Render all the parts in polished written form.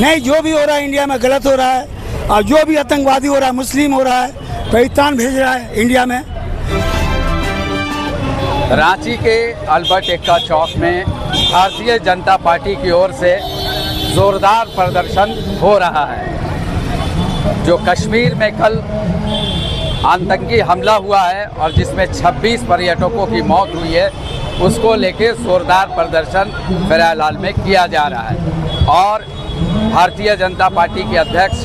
नहीं, जो भी हो रहा है इंडिया में गलत हो रहा है, और जो भी आतंकवादी हो रहा है, मुस्लिम हो रहा है, पाकिस्तान भेज रहा है इंडिया में। रांची के अल्बर्ट एक्का चौक में भारतीय जनता पार्टी की ओर से जोरदार प्रदर्शन हो रहा है। जो कश्मीर में कल आतंकी हमला हुआ है और जिसमें 26 पर्यटकों की मौत हुई है, उसको लेके जोरदार प्रदर्शन फरियालाल में किया जा रहा है। और भारतीय जनता पार्टी के अध्यक्ष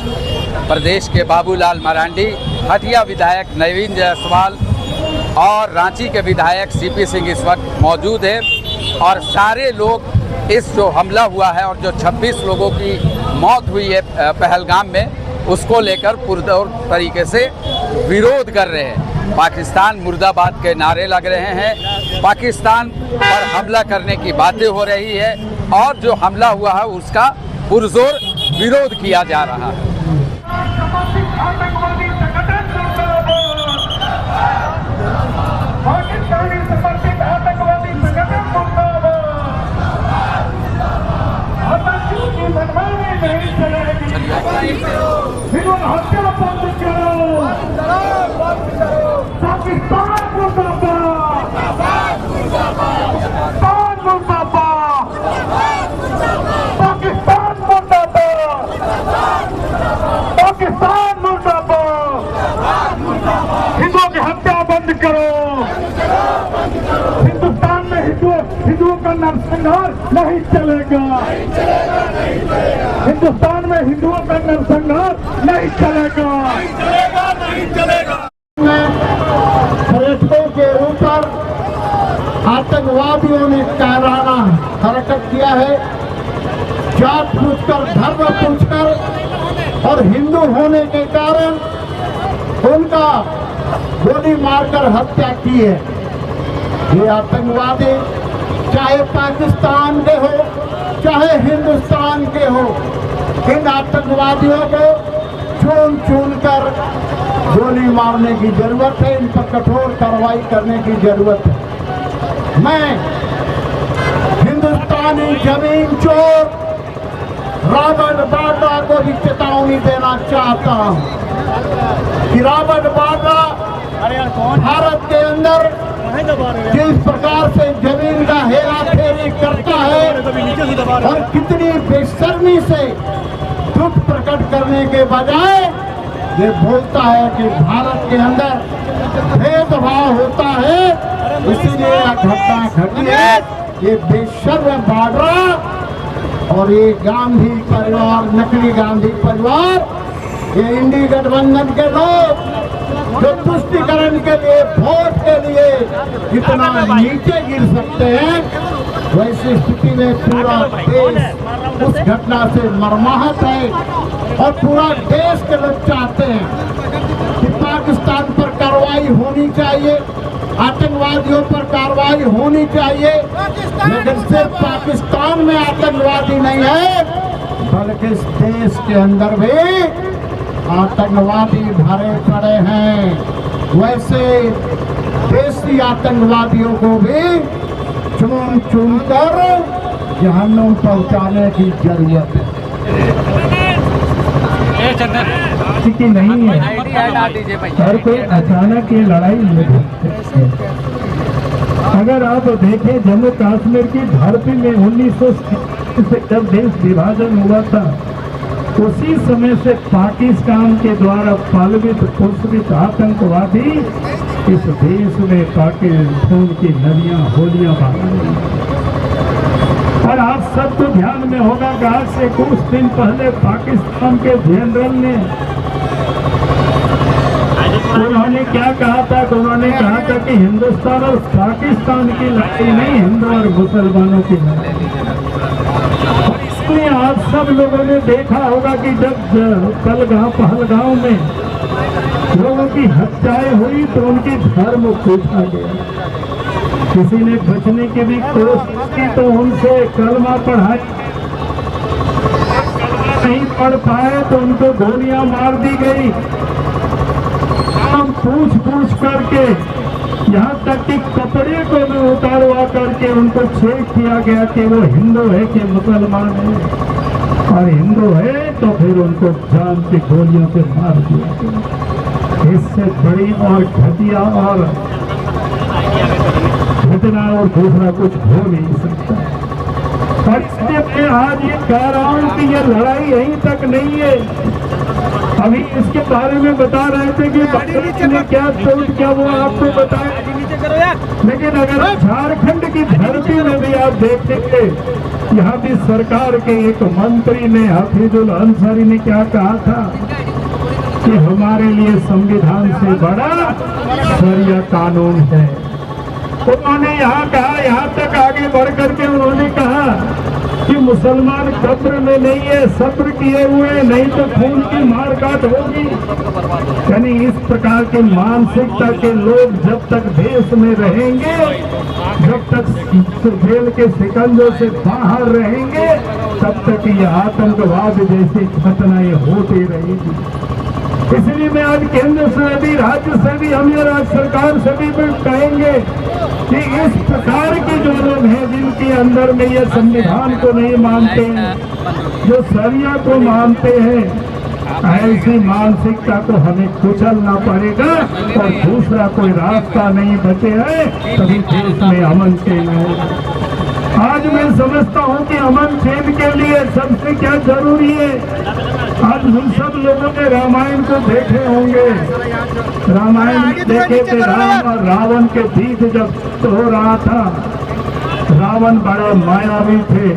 प्रदेश के बाबूलाल मरांडी, हटिया विधायक नवीन जायसवाल और रांची के विधायक सीपी सिंह इस वक्त मौजूद हैं। और सारे लोग इस जो हमला हुआ है और जो 26 लोगों की मौत हुई है पहलगाम में, उसको लेकर पुरजोर तरीके से विरोध कर रहे हैं। पाकिस्तान मुर्दाबाद के नारे लग रहे हैं, पाकिस्तान पर हमला करने की बातें हो रही है और जो हमला हुआ है उसका पुरजोर विरोध किया जा रहा है। हिंदुस्तान में हिंदुओं का नरसंहार नहीं चलेगा। हिंदुस्तान में हिंदुओं का नरसंहार नहीं चलेगा। पर्यटकों के ऊपर आतंकवादियों ने कायराना हरकत किया है। जात पूछकर, धर्म पूछकर और हिंदू होने के कारण उनका गोली मारकर हत्या की है। ये आतंकवादी चाहे पाकिस्तान के हो चाहे हिंदुस्तान के हो, इन आतंकवादियों को चुन चुन कर गोली मारने की जरूरत है। इन पर कठोर कार्रवाई करने की जरूरत है। मैं हिंदुस्तानी जमीन चोर रॉबर्ट वाड्रा को भी चेतावनी देना चाहता हूँ कि रॉबर्ट वाड्रा भारत के अंदर जिस प्रकार से जमीन का हेरा फेरी करता है और कितनी बेशर्मी से दुख प्रकट करने के बजाय ये बोलता है कि भारत के अंदर भेदभाव होता है, इसीलिए यह घटना घटी है। ये बेशर्म वाड्रा और ये गांधी परिवार, नकली गांधी परिवार, ये इंडी गठबंधन के लोग जो तुष्टीकरण के लिए, वोट के लिए इतना नीचे गिर सकते हैं, वैसी स्थिति में पूरा देश उस घटना से मर्माहत है और पूरा देश के लोग चाहते हैं कि पाकिस्तान पर कार्रवाई होनी चाहिए, आतंकवादियों पर कार्रवाई होनी चाहिए। लेकिन सिर्फ पाकिस्तान में आतंकवादी नहीं है, बल्कि इस देश के अंदर भी आतंकवादी भरे पड़े हैं। वैसे देसी आतंकवादियों को भी चुन चुन कर जहन्नुम पहुंचाने की जरूरत है। कि नहीं है हर कोई अचानक ये लड़ाई नहीं। अगर आप देखें जम्मू कश्मीर की धरती में 1960 से जब देश विभाजन हुआ था, उसी समय से पाकिस्तान के द्वारा पालित पोषित आतंकवादी इस देश में पाकिस्तान की नदियां होलियां बहा रहे हैं। और आप सबको ध्यान में होगा कि आज से कुछ दिन पहले पाकिस्तान के जनरल ने उन्होंने क्या कहा था? तो उन्होंने कहा था कि हिंदुस्तान और पाकिस्तान की लड़ाई नहीं, हिंदू और मुसलमानों की लड़ाई। इसलिए आप सब लोगों ने देखा होगा कि जब पहलगांव में लोगों की हत्याएं हुई तो उनकी धर्म पूछा गया। किसी ने बचने की भी कोशिश की तो उनसे कलमा पढ़ाई, नहीं पढ़ पाए तो उनको गोलियां मार दी गई। हम पूछ पूछ करके यहाँ तक कि कपड़े को भी उतारवा करके उनको चेक किया गया कि वो हिंदू है कि मुसलमान है। और हिंदू है तो फिर उनको जान की गोलियों से मार दिया। इससे बड़ी और घटिया और घटना और दूसरा कुछ हो नहीं सकता। और इसलिए मैं आज ये कह रहा हूं कि ये लड़ाई यहीं तक नहीं है। अभी इसके बारे में बता रहे थे कि बांग्लादेश ने क्या सोच किया वो आपको बताया, लेकिन अगर झारखंड की धरती में भी आप देखेंगे, यहाँ भी सरकार के एक मंत्री ने हफीजुल अंसारी ने क्या कहा था कि हमारे लिए संविधान से बड़ा शरिया कानून है। उन्होंने यहाँ कहा, यहाँ तक आगे बढ़ करके उन्होंने कहा कि मुसलमान कब्र में नहीं है, सब्र किए हुए, नहीं तो खून की मारकाट होगी। यानी इस प्रकार की मानसिकता के लोग जब तक देश में रहेंगे, जब तक जेल के शिकंजों से बाहर रहेंगे, तब तक ये आतंकवाद जैसी घटनाएं होती रहेगी। इसलिए मैं आज केंद्र से भी, राज्य से भी, हम ये राज्य सरकार से भी कहेंगे कि इस प्रकार के जो लोग हैं जिनके अंदर में ये संविधान को नहीं मानते हैं, जो शरिया को मानते हैं, ऐसी मानसिकता को हमें कुचलना पड़ेगा और दूसरा कोई रास्ता नहीं बचे है, तभी देश में अमन चैन होगा। आज मैं समझता हूँ कि अमन चैन के लिए सबसे क्या जरूरी है। आज हम सब लोगों ने रामायण को देखे होंगे, रामायण देखे थे, राम और रावण के बीच जब हो रहा था, रावण बड़ा मायावी थे,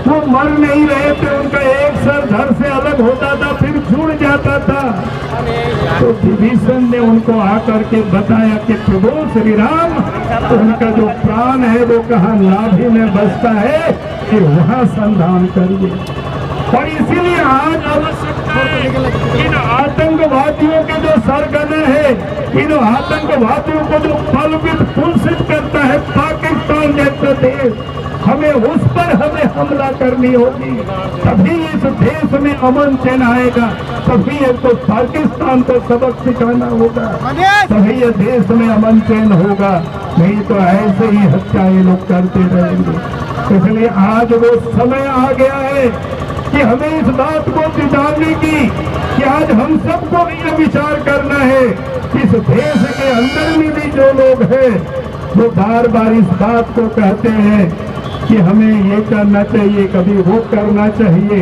वो मर नहीं रहे थे, उनका एक सर धड़ से अलग होता था फिर जुड़ जाता था। तो विभीषण ने उनको आकर के बताया कि प्रभु श्री राम, उनका जो प्राण है वो कहाँ नाभि में बसता है कि वहाँ संधान करिए। और इसीलिए आज आवश्यकता है इन आतंकवादियों के जो सरगना है, इन आतंकवादियों को जो बलवित पुलसित करता है पाकिस्तान जैसा देश, हमें उस पर हमला करनी होगी, तभी इस देश में अमन चैन आएगा, तभी इसको पाकिस्तान को सबक सिखाना होगा, तभी ये देश में अमन चैन होगा। नहीं तो ऐसे ही हत्या ये लोग करते रहेंगे। इसलिए आज वो समय आ गया है कि हमें इस बात को जिताने की कि आज हम सबको भी ये विचार करना है, इस देश के अंदर में भी जो लोग हैं वो बार बार इस बात को कहते हैं कि हमें ये करना चाहिए, कभी वो करना चाहिए।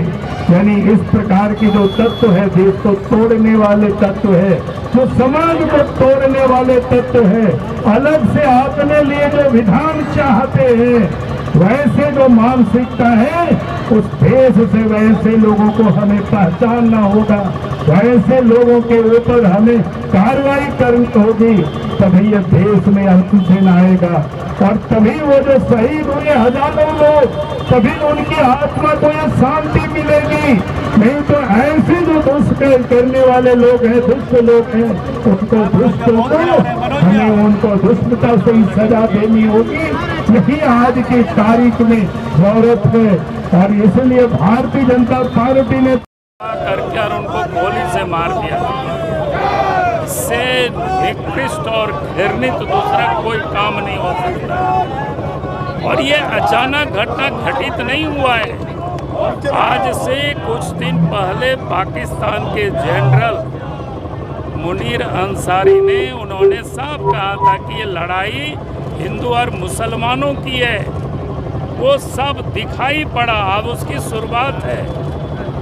यानी इस प्रकार की जो तत्व है, देश को तोड़ने वाले तत्व है, जो समाज को तोड़ने वाले तत्व है, अलग से अपने लिए जो विधान चाहते हैं, वैसे जो मानसिकता है उस देश से वैसे लोगों को हमें पहचानना होगा, वैसे लोगों के ऊपर हमें कार्रवाई करनी होगी, तभी ये देश में अंकुशन आएगा। और तभी वो जो शहीद हुए हजारों लोग, तभी उनकी आत्मा को यह शांति मिलेगी। नहीं तो ऐसे जो दुष्कर्म करने वाले लोग हैं, दुष्ट लोग हैं, उनको दुष्टों को हमें उनको दुष्टता से ही सजा देनी होगी। यही आज की तारीख में जरूरत है। और इसलिए भारतीय जनता पार्टी ने करके और उनको गोली से मार दिया। इससे निकृष्ट और घृणित दूसरा कोई काम नहीं हो सकता। और ये अचानक घटना घटित नहीं हुआ है। आज से कुछ दिन पहले पाकिस्तान के जनरल मुनीर अंसारी ने उन्होंने साफ कहा था कि ये लड़ाई हिंदू और मुसलमानों की है। वो सब दिखाई पड़ा, अब उसकी शुरुआत है।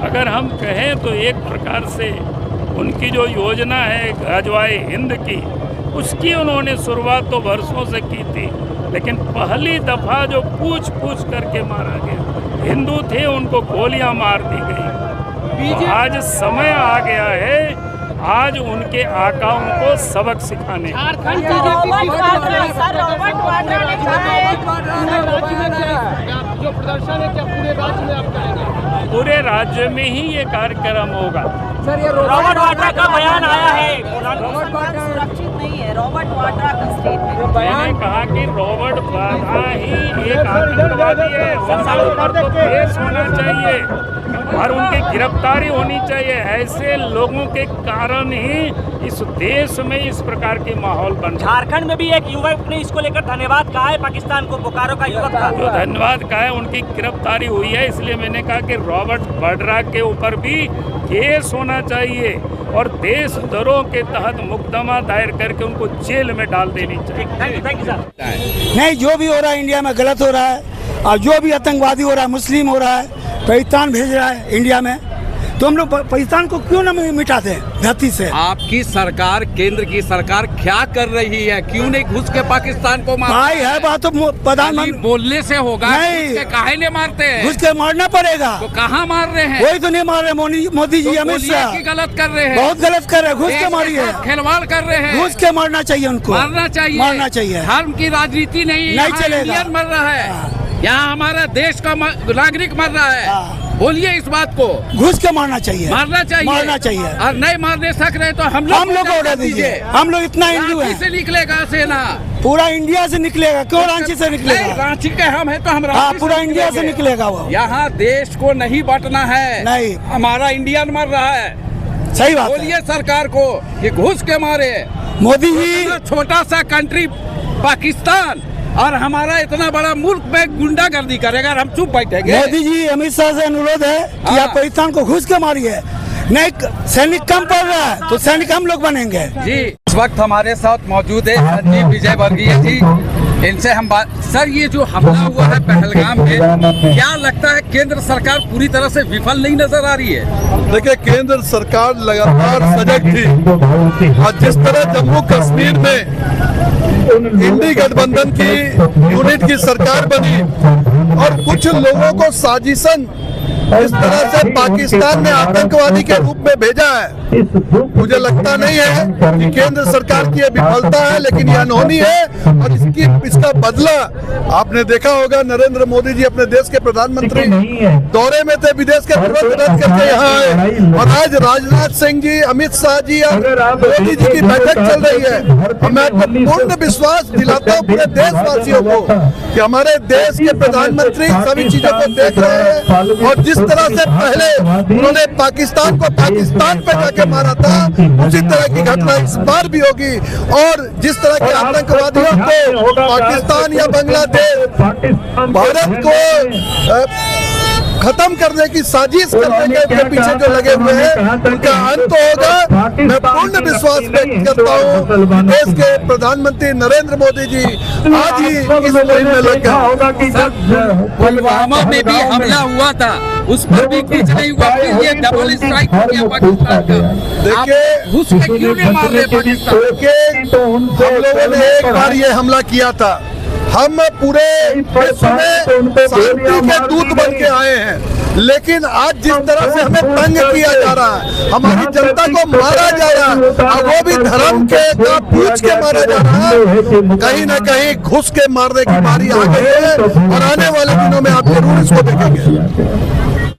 अगर हम कहें तो एक प्रकार से उनकी जो योजना है गजवाए हिंद की, उसकी उन्होंने शुरुआत तो वर्षों से की थी, लेकिन पहली दफ़ा जो पूछ करके मारा गया, हिंदू थे उनको गोलियां मार दी गई। तो आज समय आ गया है, आज उनके आकाओं को सबक सिखाने। जो प्रदर्शन है क्या पूरे राज्य में आप कहेंगे? पूरे राज्य में ही ये कार्यक्रम होगा। सर, ये रॉबर्ट वाड्रा का बयान आया है, सुरक्षित नहीं है। रॉबर्ट वाड्रा का स्टेटमेंट, मैंने कहा कि रॉबर्ट वाड्रा ही एक आतंकवादी है, उनका ऊपर तो केस होना चाहिए और उनके गिरफ्तारी होनी चाहिए। ऐसे लोगों के कारण ही इस देश में इस प्रकार के माहौल बन रहा है। झारखंड में भी एक युवक ने इसको लेकर धन्यवाद कहा है पाकिस्तान को, बोकारो का युवक था जो धन्यवाद कहा है, उनकी गिरफ्तारी हुई है। इसलिए मैंने कहा कि रॉबर्ट वाड्रा के ऊपर भी केस होना चाहिए और देशद्रोह के तहत मुकदमा दायर करके उनको जेल में डाल देनी चाहिए। Thank you sir. नहीं, जो भी हो रहा है इंडिया में गलत हो रहा है, और जो भी आतंकवादी हो रहा है, मुस्लिम हो रहा है, पाकिस्तान भेज रहा है इंडिया में, तो हम लोग पाकिस्तान को क्यों ना मिटाते हैं धरती से। आपकी सरकार, केंद्र की सरकार क्या कर रही है? क्यों नहीं घुस के पाकिस्तान को मार भाई है बात तो प्रधानमंत्री बोलने से होगा? नहीं, घुस के काहे ले मारते हैं? घुस के मारना पड़ेगा। तो कहाँ मार रहे हैं? वही तो नहीं मार रहे मोदी जी, अमित शाह गलत कर रहे हैं, बहुत गलत कर रहे हैं। घुस के मारिए, खिलवाड़ कर रहे हैं। घुस के मारना चाहिए उनको, मारना चाहिए। धर्म की राजनीति नहीं चलेगा। इंडियन मर रहा है, यहाँ हमारा देश का नागरिक मर रहा है। बोलिए इस बात को। घुस के मारना चाहिए, मारना चाहिए। और नहीं मारने सक रहे तो हम लोग को ऑर्डर दीजिए। हम लोग इतना हिंदू है। से निकलेगा सेना? पूरा इंडिया से निकलेगा, क्यों रांची से निकलेगा? रांची के हम है तो हम पूरा इंडिया से निकलेगा वो। यहाँ देश को नहीं बांटना है, नहीं, हमारा इंडियन मर रहा है। सही बात। बोलिए सरकार को कि घुस के मारे। मोदी जी, छोटा सा कंट्री पाकिस्तान और हमारा इतना बड़ा मुल्क में गुंडागर्दी करेगा और हम चुप बैठेंगे? मोदी जी, अमित शाह से अनुरोध है कि आप पाकिस्तान को घुस के मारिए। नहीं, सैनिक कम पड़ रहा है तो सैनिक हम लोग बनेंगे। जी, इस वक्त हमारे साथ मौजूद है संजीव विजय वर्गीय जी। इनसे हम बात, सर ये जो हमला हुआ है पहलगाम में, क्या लगता है केंद्र सरकार पूरी तरह से विफल नहीं नजर आ रही है? देखिए, केंद्र सरकार लगातार सजग थी और जिस तरह जम्मू कश्मीर में इंडी गठबंधन की यूनिट की सरकार बनी और कुछ लोगों को साजिशन इस तरह से पाकिस्तान ने आतंकवादी के रूप में भेजा है, मुझे लगता नहीं है कि केंद्र सरकार की यह विफलता है, लेकिन यह अनहोनी है और इसका बदला आपने देखा होगा। नरेंद्र मोदी जी अपने देश के प्रधानमंत्री दौरे में थे, विदेश के रद्द करके यहाँ आए और आज राजनाथ सिंह जी, अमित शाह जी और मोदी जी की बैठक चल रही है। और मैं पूर्ण विश्वास दिलाता हूँ पूरे देशवासियों को कि हमारे देश के प्रधानमंत्री सभी चीजों को देख रहे हैं और जिस तरह से पहले उन्होंने पाकिस्तान को पाकिस्तान पे जाके मारा था, उसी तरह की घटना इस बार भी होगी। और जिस तरह के आतंकवादियों को पाकिस्तान या बांग्लादेश भारत को खत्म करने की साजिश करने के पीछे जो लगे हुए हैं, उनका अंत होगा। मैं पूर्ण विश्वास व्यक्त करता हूँ देश के प्रधानमंत्री नरेंद्र मोदी जी आज ही इस मुहिम में लग गए। पुलवामा में भी हमला हुआ था, उस पर भी कुछ नहीं हुआ, फिर ये डबल स्ट्राइक हो गया पाकिस्तान का। देखिए, घुस के क्यों नहीं मार रहे पाकिस्तान के? हम लोगों ने एक बार ये हमला किया था, हम पूरे विश्व में शांति के दूत बन के आए हैं, लेकिन आज जिस तरह से हमें तंग किया जा रहा है, हमारी जनता को मारा जा रहा है और वो भी धर्म के का पूछ के मारा जा रहा है, कहीं न कहीं घुस के मारने की बारी आ गई है और आने वाले दिनों में आप जरूर इसको देखेंगे।